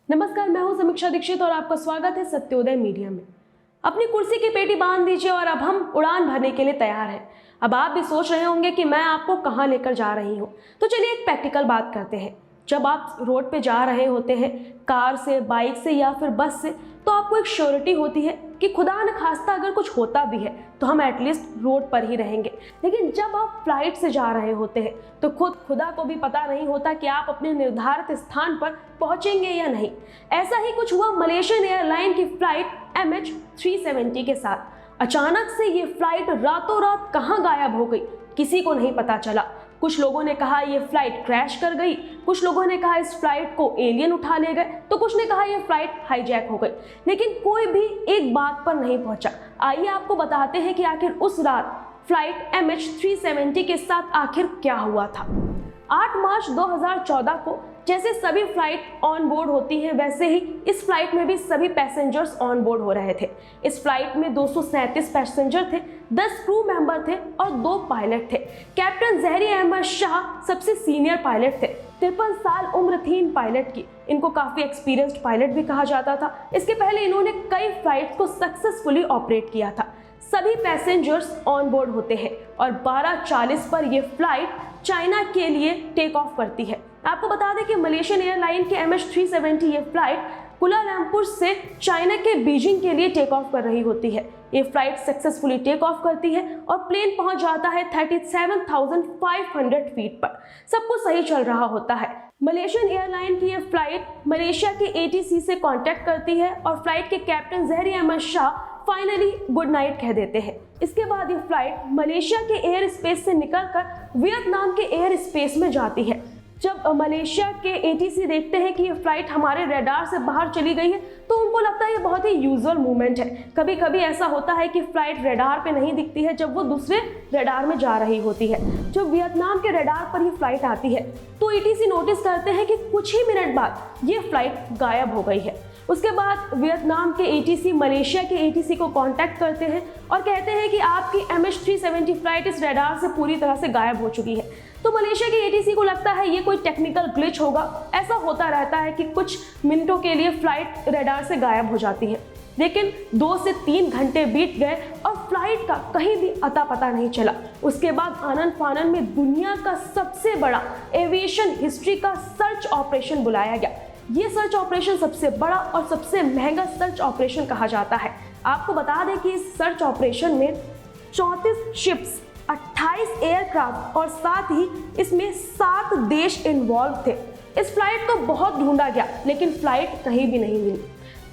नमस्कार, मैं हूं समीक्षा दीक्षित और आपका स्वागत है सत्योदय मीडिया में। अपनी कुर्सी की पेटी बांध दीजिए और अब हम उड़ान भरने के लिए तैयार हैं। अब आप भी सोच रहे होंगे कि मैं आपको कहां लेकर जा रही हूं, तो चलिए एक प्रैक्टिकल बात करते हैं। जब आप रोड पे जा रहे होते हैं, कार से, बाइक से या फिर बस से, तो आपको एक श्योरिटी होती है कि खुदा न खास्ता अगर कुछ होता भी है तो हम एटलीस्ट रोड पर ही रहेंगे। लेकिन जब आप फ्लाइट से जा रहे होते हैं तो खुदा को भी पता नहीं होता कि आप अपने निर्धारित स्थान पर पहुंचेंगे या नहीं। ऐसा ही कुछ हुआ मलेशियन एयरलाइन की फ्लाइट MH370 के साथ। अचानक से ये फ्लाइट रातों रात कहां गायब हो गई, किसी को नहीं पता चला। कुछ लोगों ने कहा ये फ्लाइट क्रैश कर गई, कुछ लोगों ने कहा इस फ्लाइट को एलियन उठा ले गए, तो कुछ ने कहा ये फ्लाइट हाईजैक हो गई। लेकिन कोई भी एक बात पर नहीं पहुंचा। आइए आपको बताते हैं कि आखिर उस रात फ्लाइट MH370 के साथ आखिर क्या हुआ था। 8 मार्च 2014 को जैसे सभी फ्लाइट ऑन बोर्ड होती है, वैसे ही इस फ्लाइट में भी सभी पैसेंजर्स ऑन बोर्ड हो रहे थे। इस फ्लाइट में 237 पैसेंजर थे, 10 क्रू मेंबर थे और 2 पायलट थे। कैप्टन जहरी अहमद शाह सबसे सीनियर पायलट थे। 53 साल उम्र थी इन पायलट की। इनको काफी एक्सपीरियंस्ड पायलट भी कहा जाता था। इसके पहले इन्होंने कई फ्लाइट्स को सक्सेसफुली ऑपरेट किया था। सभी पैसेंजर्स ऑन बोर्ड होते हैं और 12:40 पर यह फ्लाइट चाइना के लिए टेक ऑफ करती है। आपको बता दें कि मलेशियन एयरलाइन के MH370 ये फ्लाइट कुलालंपुर से चाइना के बीजिंग के लिए टेक ऑफ कर रही होती है। ये फ्लाइट सक्सेसफुली टेक ऑफ करती है और प्लेन पहुंच जाता है 37,500 फीट पर। सब कुछ सही चल रहा होता है। मलेशियन एयरलाइन की ये फ्लाइट मलेशिया के ATC से कांटेक्ट करती है और फ्लाइट के captain Zaharie Ahmad Shah finally good night कह देते हैं। इसके बाद ये फ्लाइट मलेशिया के एयर स्पेस से निकलकर वियतनाम के एयर स्पेस में जाती है। जब मलेशिया के ATC देखते हैं कि ये फ्लाइट हमारे रडार से बाहर चली गई है, तो उनको लगता है ये बहुत ही यूजुअल मूवमेंट है। कभी कभी ऐसा होता है कि फ्लाइट रडार पे नहीं दिखती है जब वो दूसरे रडार में जा रही होती है। जब वियतनाम के रडार पर ये फ्लाइट आती है तो ATC नोटिस करते हैं कि कुछ ही मिनट बाद ये फ्लाइट गायब हो गई है। उसके बाद वियतनाम के ATC मलेशिया के ATC को कांटेक्ट करते हैं और कहते हैं कि आपकी MH370 फ्लाइट इस रडार से पूरी तरह से गायब हो चुकी है। तो मलेशिया के ATC को लगता है ये कोई टेक्निकल ग्लिच होगा। ऐसा होता रहता है कि कुछ मिनटों के लिए फ्लाइट रडार से गायब हो जाती है। लेकिन 2 से 3 घंटे बीत गए और फ्लाइट का कहीं भी अता पता नहीं चला। उसके बाद आनन फानन में दुनिया का सबसे बड़ा एविएशन हिस्ट्री का सर्च ऑपरेशन बुलाया गया। ये सर्च ऑपरेशन सबसे बड़ा और सबसे महंगा सर्च ऑपरेशन कहा जाता है। आपको बता दें कि इस सर्च ऑपरेशन में 34 शिप्स, 28 एयरक्राफ्ट और साथ ही इसमें 7 देश इन्वॉल्व थे। इस फ्लाइट को बहुत ढूंढा गया लेकिन फ्लाइट कहीं भी नहीं मिली।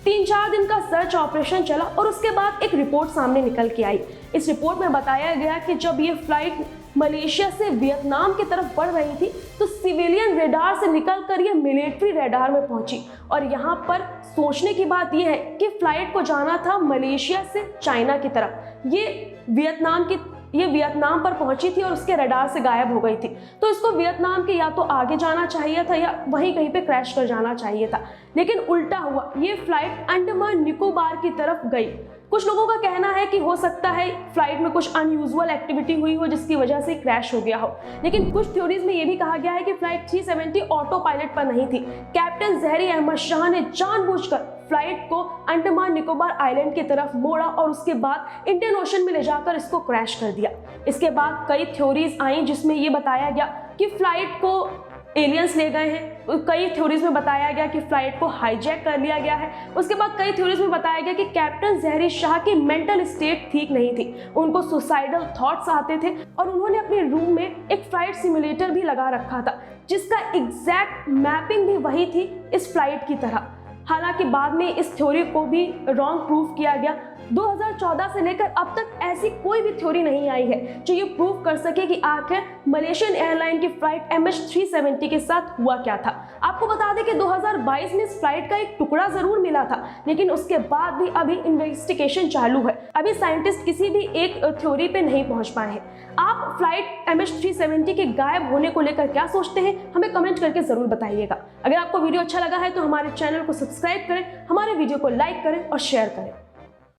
3-4 दिन का सर्च ऑपरेशन चला और उसके बाद एक रिपोर्ट सामने निकल के आई। इस रिपोर्ट में बताया गया कि जब ये फ्लाइट मलेशिया से वियतनाम की तरफ बढ़ रही थी तो सिविलियन रडार से निकलकर ये मिलिट्री रडार में पहुंची। और यहाँ पर सोचने की बात यह है कि फ्लाइट को जाना था मलेशिया से चाइना की तरफ। ये वियतनाम पर पहुंची थी और उसके रडार से गायब हो गई थी। तो इसको वियतनाम के या तो आगे जाना चाहिए था या वहीं कहीं पे क्रैश कर जाना चाहिए था। लेकिन उल्टा हुआ, ये फ्लाइट अंडमान निकोबार की तरफ गई। कुछ लोगों का कहना है कि हो सकता है फ्लाइट में कुछ अनयूजुअल एक्टिविटी हुई हो जिसकी वजह से क्रैश हो गया हो। लेकिन कुछ थ्योरीज में यह भी कहा गया है कि फ्लाइट 370 ऑटो पायलट पर नहीं थी। कैप्टन जहरी अहमद शाह ने जानबूझकर फ्लाइट को अंडमान निकोबार आइलैंड की तरफ मोड़ा और उसके बाद इंडियन ओशन में ले जाकर इसको क्रैश कर दिया। इसके बाद कई थ्योरीज आई जिसमें ये बताया गया कि फ्लाइट को एलियंस ले गए हैं। कई थ्योरीज में बताया गया कि फ्लाइट को हाईजैक कर लिया गया है। उसके बाद कई थ्योरीज में बताया गया कि कैप्टन जहरी शाह की मेंटल स्टेट ठीक नहीं थी, उनको सुसाइडल थॉट्स आते थे और उन्होंने अपने रूम में एक फ्लाइट सिमुलेटर भी लगा रखा था जिसका एग्जैक्ट मैपिंग भी वही थी इस फ्लाइट की तरह। हालांकि बाद में इस थ्योरी को भी रॉन्ग प्रूव किया गया। 2014 से लेकर अब तक ऐसी कोई भी थ्योरी नहीं आई है जो ये प्रूव कर सके कि आखिर मलेशियन एयरलाइन की फ्लाइट MH370 के साथ हुआ क्या था। आपको बता दें कि 2022 में इस फ्लाइट का एक टुकड़ा जरूर मिला था, लेकिन उसके बाद भी अभी इन्वेस्टिगेशन चालू है। अभी साइंटिस्ट किसी भी एक थ्योरी पे नहीं पहुंच पाए हैं। आप फ्लाइट MH370 के गायब होने को लेकर क्या सोचते हैं, हमें कमेंट करके जरूर बताइएगा। अगर आपको वीडियो अच्छा लगा है तो हमारे चैनल को सब्सक्राइब करें, हमारे वीडियो को लाइक करें और शेयर करें।